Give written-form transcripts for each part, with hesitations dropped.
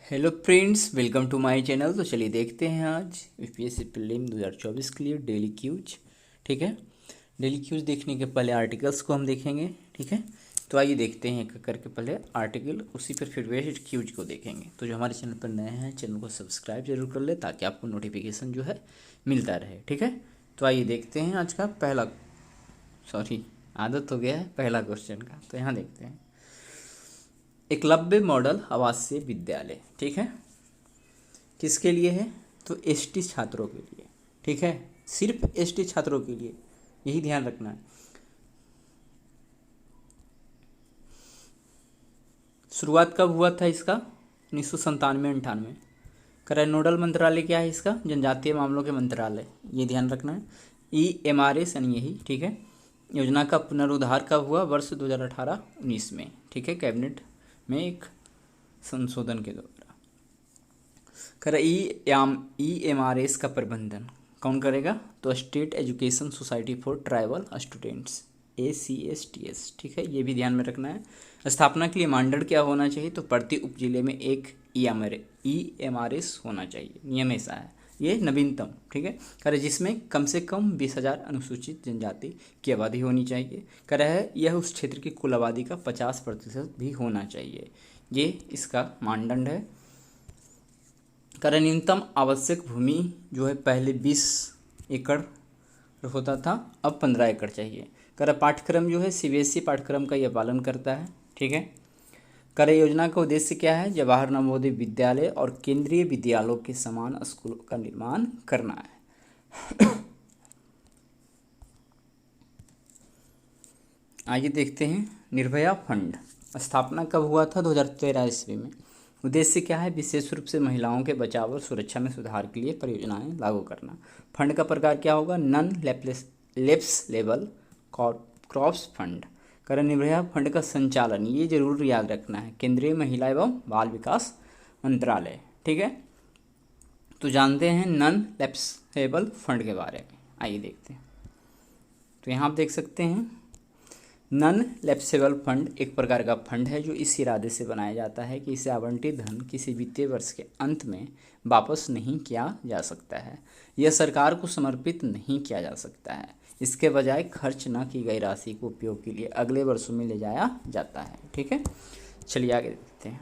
Hello friends, welcome to my channel. तो चलिए देखते हैं आज यूपीएससी प्रीलिम 2024 के लिए डेली क्यूज। ठीक है, डेली क्यूज देखने के पहले आर्टिकल्स को हम देखेंगे। ठीक है, तो आइए देखते हैं एक एक करके पहले आर्टिकल, उसी पर फिर वेस्ट क्यूज को देखेंगे। तो जो हमारे चैनल पर नए हैं, चैनल को सब्सक्राइब जरूर कर ले ताकि आपको नोटिफिकेशन जो है मिलता रहे। ठीक है, तो आइए देखते हैं आज का पहला, सॉरी आदत हो गया है पहला क्वेश्चन का। तो यहाँ देखते हैं, एकलव्य मॉडल आवासीय विद्यालय। ठीक है, किसके लिए है? तो एसटी छात्रों के लिए। ठीक है, सिर्फ एसटी छात्रों के लिए, यही ध्यान रखना है। शुरुआत कब हुआ था इसका? 1997-98। करें नोडल मंत्रालय क्या है इसका? जनजातीय मामलों के मंत्रालय, ये ध्यान रखना है। EMRS यानी यही। ठीक है, योजना का पुनरुद्धार कब हुआ? वर्ष 2018-19 में। ठीक है, कैबिनेट में एक संशोधन के द्वारा। करें EMRS का प्रबंधन कौन करेगा? तो state education society for tribal students, ACSTS। ठीक है, ये भी ध्यान में रखना है। स्थापना के लिए मानदंड क्या होना चाहिए? तो प्रति उप जिले में एक EMRS होना चाहिए, नियम ऐसा है, ये नवीनतम। ठीक है, करे जिसमें कम से कम 20,000 अनुसूचित जनजाति की आबादी होनी चाहिए। करे है यह उस क्षेत्र की कुल आबादी का 50% भी होना चाहिए, ये इसका मानदंड है। कारण न्यूनतम आवश्यक भूमि जो है पहले 20 एकड़ होता था, अब 15 एकड़ चाहिए। कर पाठ्यक्रम जो है CBSE पाठ्यक्रम का यह पालन करता है। ठीक है, कर योजना का उद्देश्य क्या है? जवाहर नवोदय विद्यालय और केंद्रीय विद्यालयों के समान स्कूलों का निर्माण करना है। आइए देखते हैं, निर्भया फंड स्थापना कब हुआ था? 2013 ईस्वी में। उद्देश्य क्या है? विशेष रूप से महिलाओं के बचाव और सुरक्षा में सुधार के लिए परियोजनाएं लागू करना। फंड का प्रकार क्या होगा? Non lapsable corpus fund. करण निर्भया फंड का संचालन, ये जरूर याद रखना है, केंद्रीय महिला एवं बाल विकास मंत्रालय। ठीक है, तो जानते हैं नॉन लेप्सेबल फंड के बारे में। आइए देखते हैं, तो यहाँ आप देख सकते हैं, नॉन लैप्सेबल फंड एक प्रकार का फंड है जो इस इरादे से बनाया जाता है कि इसे आवंटित धन किसी वित्तीय वर्ष के अंत में वापस नहीं किया जा सकता है। यह सरकार को समर्पित नहीं किया जा सकता है। इसके बजाय खर्च न की गई राशि को उपयोग के लिए अगले वर्षों में ले जाया जाता है। ठीक है, चलिए आगे देखते हैं।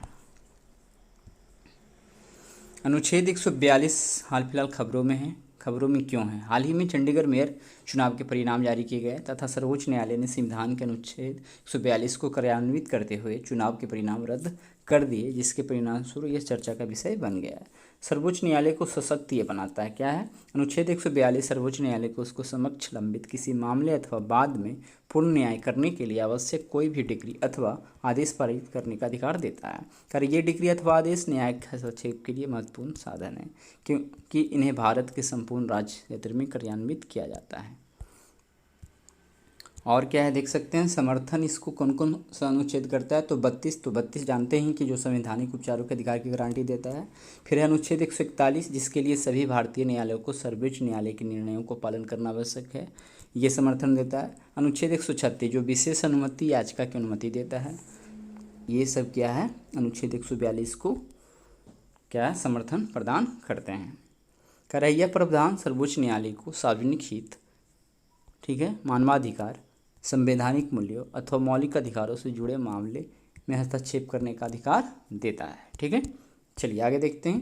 अनुच्छेद 142 हाल फिलहाल खबरों में है। खबरों में क्यों है? हाल ही में चंडीगढ़ मेयर चुनाव के परिणाम जारी किए गए तथा सर्वोच्च न्यायालय ने संविधान के अनुच्छेद 142 को कार्यान्वित करते हुए चुनाव के परिणाम रद्द कर दिए, जिसके परिणामस्वरूप यह चर्चा का विषय बन गया है। सर्वोच्च न्यायालय को सशक्त ये बनाता है, क्या है? अनुच्छेद 142 सर्वोच्च न्यायालय को उसको समक्ष लंबित किसी मामले अथवा बाद में पूर्ण न्याय करने के लिए आवश्यक कोई भी डिग्री अथवा आदेश पारित करने का अधिकार देता है। कर ये डिग्री अथवा आदेश न्यायिक हस्तक्षेप के लिए महत्वपूर्ण साधन है, क्योंकि इन्हें भारत के संपूर्ण राज्य क्षेत्र में कार्यान्वित किया जाता है। और क्या है देख सकते हैं, समर्थन इसको कौन कौन सा अनुच्छेद करता है? तो 32 जानते हैं कि जो संवैधानिक उपचारों के अधिकार की गारंटी देता है। फिर है अनुच्छेद 141, जिसके लिए सभी भारतीय न्यायालयों को सर्वोच्च न्यायालय के निर्णयों को पालन करना आवश्यक है, ये समर्थन देता है। अनुच्छेद 136 जो विशेष अनुमति याचिका की अनुमति देता है, ये सब क्या है? अनुच्छेद 142 को क्या समर्थन प्रदान करते हैं। करैया प्रावधान सर्वोच्च न्यायालय को सार्वजनिक हित, ठीक है, मानवाधिकार, संवैधानिक मूल्यों अथवा मौलिक अधिकारों से जुड़े मामले में हस्तक्षेप करने का अधिकार देता है। ठीक है, चलिए आगे देखते हैं।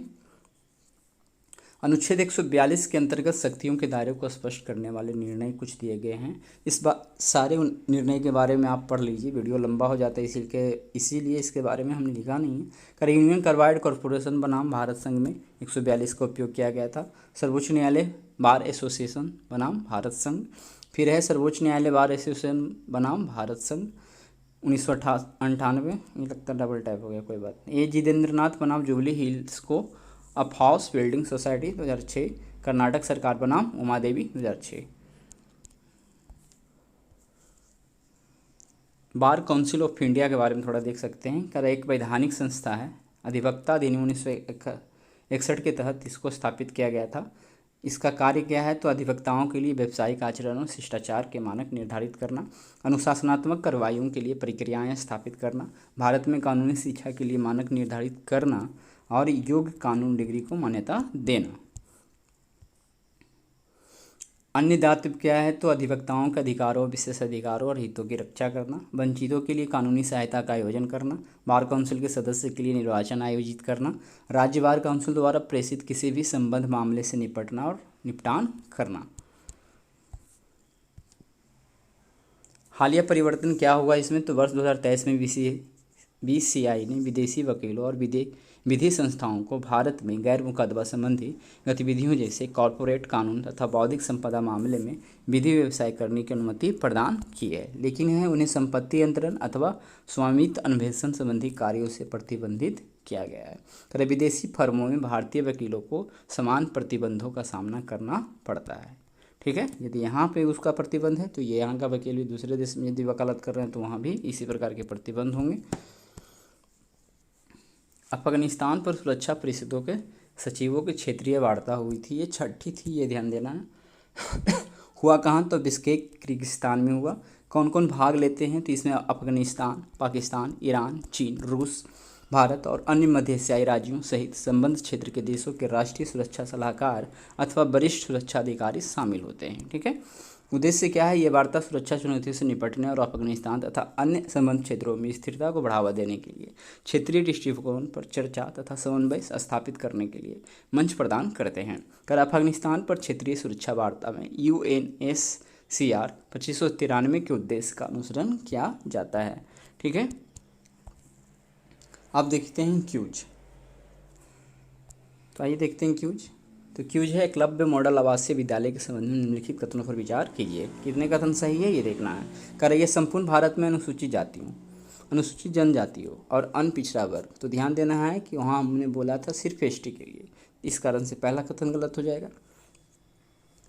अनुच्छेद 142 के अंतर्गत शक्तियों के दायरे को स्पष्ट करने वाले निर्णय कुछ दिए गए हैं। इस सारे निर्णय के बारे में आप पढ़ लीजिए, वीडियो लंबा हो जाता है इसीलिए इसके बारे में हमने लिखा नहीं है। कर यूनियन कार्बाइड कॉरपोरेशन बनाम भारत संघ में 142 का उपयोग किया गया था। सर्वोच्च न्यायालय बार एसोसिएशन बनाम भारत संघ। फिर है सर्वोच्च न्यायालय बार एसोसिएशन बनाम भारत संघ 1998, ये लगता है डबल टाइप हो गया, कोई बात नहीं। जितेंद्र नाथ बनाम जुबली हिल्स को up house building society 2006। Karnataka सरकार बनाम Uma Devi 2006। Bar council of India के बारे में थोड़ा देख सकते हैं। कर एक वैधानिक संस्था है, अधिवक्ता अधिनियम 1961 के तहत इसको स्थापित किया गया था। इसका कार्य क्या है? तो अधिवक्ताओं के लिए व्यावसायिक आचरण और शिष्टाचार के मानक निर्धारित करना, अनुशासनात्मक कार्रवाइयों के लिए प्रक्रियाएं स्थापित करना, भारत में कानूनी शिक्षा के लिए मानक निर्धारित करना और योग्य कानून डिग्री को मान्यता देना। अन्य दायित्व क्या है, तो अधिवक्ताओं के अधिकारों, विशेष अधिकारों और हितों की रक्षा करना, वंचितों के लिए कानूनी सहायता का आयोजन करना, बार काउंसिल के सदस्य के लिए निर्वाचन आयोजित करना, राज्य बार काउंसिल द्वारा प्रेषित किसी भी संबद्ध मामले से निपटना और निपटान करना। हालिया परिवर्तन क्या हुआ इसमें, तो वर्ष 2023 में BCI ने विदेशी वकीलों और विधि संस्थाओं को भारत में गैर मुकदमा संबंधी गतिविधियों जैसे कॉरपोरेट कानून तथा बौद्धिक संपदा मामले में विधि व्यवसाय करने की अनुमति प्रदान की है, लेकिन यह उन्हें संपत्ति अंतरण अथवा स्वामित्व अन्वेषण संबंधी कार्यों से प्रतिबंधित किया गया है। तो विदेशी फर्मों में भारतीय वकीलों को समान प्रतिबंधों का सामना करना पड़ता है। ठीक है, यदि यहाँ पे उसका प्रतिबंध है तो ये यहाँ का वकील भी दूसरे देश में यदि वकालत कर रहे हैं तो वहाँ भी इसी प्रकार के प्रतिबंध होंगे। अफगानिस्तान पर सुरक्षा परिषदों के सचिवों की क्षेत्रीय वार्ता हुई थी, ये 6ठी थी, ये ध्यान देना है। हुआ कहाँ, तो बिश्केक किर्गिस्तान में हुआ। कौन कौन भाग लेते हैं, तो इसमें अफगानिस्तान, पाकिस्तान, ईरान, चीन, रूस, भारत और अन्य मध्य एशियाई राज्यों सहित संबंध क्षेत्र के देशों के राष्ट्रीय सुरक्षा सलाहकार अथवा वरिष्ठ सुरक्षा अधिकारी शामिल होते हैं। ठीक है, उद्देश्य क्या है, ये वार्ता सुरक्षा चुनौतियों से निपटने और अफगानिस्तान तथा अन्य संबंध क्षेत्रों में स्थिरता को बढ़ावा देने के लिए क्षेत्रीय दृष्टिकोण पर चर्चा तथा समन्वय स्थापित करने के लिए मंच प्रदान करते हैं। कर अफगानिस्तान पर क्षेत्रीय सुरक्षा वार्ता में UNSCR 2593 के उद्देश्य का अनुसरण किया जाता है। ठीक है, अब देखते हैं क्यूज। तो आइए देखते हैं क्यूज। तो क्यूज है, एकलव्य मॉडल आवासीय विद्यालय के संबंध में निम्नलिखित कथनों पर विचार कीजिए। कितने कथन सही है ये देखना है। कर ये संपूर्ण भारत में अनुसूचित जातियों, अनुसूचित जनजातियों और अन्य पिछड़ा वर्ग, तो ध्यान देना है कि वहाँ हमने बोला था सिर्फ ST के लिए, इस कारण से पहला कथन गलत हो जाएगा।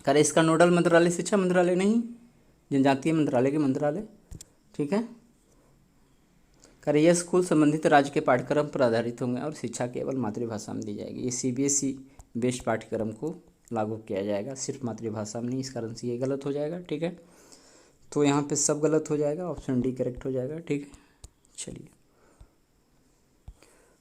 कर इसका नोडल मंत्रालय शिक्षा मंत्रालय नहीं, जनजातीय मंत्रालय के मंत्रालय। ठीक है, कर यह स्कूल संबंधित राज्य के पाठ्यक्रम पर आधारित होंगे और शिक्षा केवल मातृभाषा में दी जाएगी। ये CBSE बेस्ड पाठ्यक्रम को लागू किया जाएगा, सिर्फ मातृभाषा में नहीं, इस कारण से ये गलत हो जाएगा। ठीक है, तो यहाँ पे सब गलत हो जाएगा, ऑप्शन डी करेक्ट हो जाएगा। ठीक है, चलिए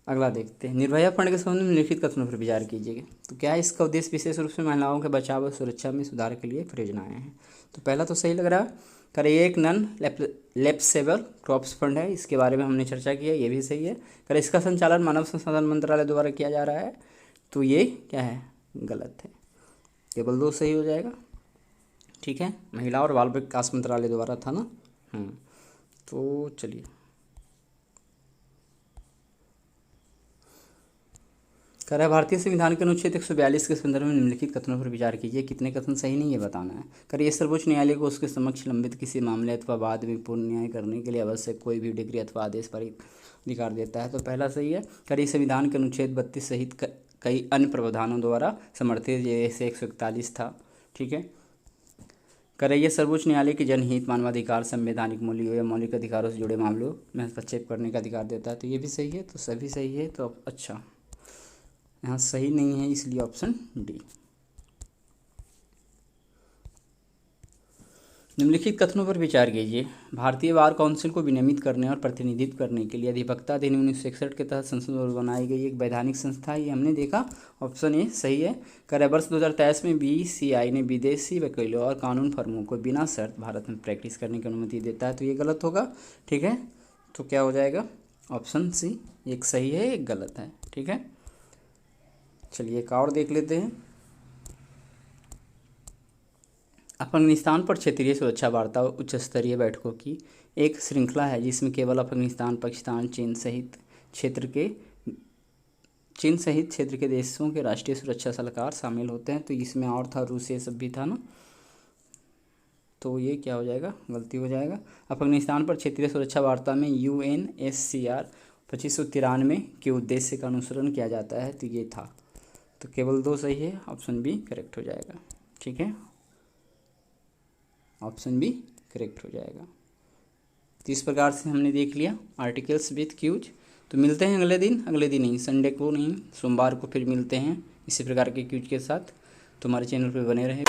अगला देखते हैं। निर्भया फंड के संबंध में निम्नलिखित कथनों पर विचार कीजिएगा। तो क्या है इसका उद्देश्य, विशेष रूप से महिलाओं के बचाव और सुरक्षा में सुधार के लिए परियोजनाएं हैं। तो पहला तो सही लग रहा है। कर ये एक नन लैप्सेबल क्रॉप्स फंड है, इसके बारे में हमने चर्चा की है, ये भी सही है। कर इसका संचालन मानव संसाधन मंत्रालय द्वारा किया जा रहा है, तो ये क्या है, गलत है। केवल 2 सही हो जाएगा। ठीक है, महिला और बाल विकास मंत्रालय द्वारा था ना। तो चलिए कह रहा है भारतीय संविधान के अनुच्छेद 142 के संदर्भ में निम्नलिखित कथनों पर विचार कीजिए। कितने कथन सही नहीं ये बताना है। कर ये सर्वोच्च न्यायालय को उसके समक्ष लंबित किसी मामले अथवा वाद में पूर्ण न्याय करने के लिए आवश्यक कोई भी डिग्री अथवा आदेश पर अधिकार देता है, तो पहला सही है। कर ये संविधान के अनुच्छेद 32 सहित कई अन्य प्रावधानों द्वारा समर्थित, जैसे 141 था। ठीक है, कर यह सर्वोच्च न्यायालय के जनहित, मानवाधिकार, संवैधानिक मूल्यों या मौलिक अधिकारों से जुड़े मामलों में हस्तक्षेप करने का अधिकार देता है, तो ये भी सही है। तो सभी सही है। तो अच्छा, यहाँ सही नहीं है, इसलिए ऑप्शन डी। निम्नलिखित कथनों पर विचार कीजिए। भारतीय बार काउंसिल को विनियमित करने और प्रतिनिधित्व करने के लिए अधिवक्ता अधिनियम 1961 के तहत संसद द्वारा बनाई गई एक वैधानिक संस्था है, ये हमने देखा, ऑप्शन ए सही है। कर वर्ष 2023 में BCI ने विदेशी वकीलों और कानून फर्मों को बिना शर्त भारत में प्रैक्टिस करने की अनुमति देता है, तो ये गलत होगा। ठीक है, तो क्या हो जाएगा, ऑप्शन सी, एक सही है एक गलत है। ठीक है, चलिए एक और देख लेते हैं। अफगानिस्तान पर क्षेत्रीय सुरक्षा वार्ता उच्च स्तरीय बैठकों की एक श्रृंखला है, जिसमें केवल अफगानिस्तान, पाकिस्तान, चीन सहित क्षेत्र के देशों के राष्ट्रीय सुरक्षा सलाहकार शामिल होते हैं। तो इसमें और था, रूस, ये सब भी था ना, तो ये क्या हो जाएगा, गलती हो जाएगा। अफगानिस्तान पर क्षेत्रीय सुरक्षा वार्ता में UNSCR 2593 के उद्देश्य का अनुसरण किया जाता है, तो ये था। तो केवल 2 सही है, ऑप्शन बी करेक्ट हो जाएगा। ठीक है, ऑप्शन बी करेक्ट हो जाएगा। तो इस प्रकार से हमने देख लिया आर्टिकल्स विथ क्यूज। तो मिलते हैं अगले दिन नहीं, संडे को नहीं, सोमवार को फिर मिलते हैं इसी प्रकार के क्यूज के साथ। तुम्हारे चैनल पर बने रहे।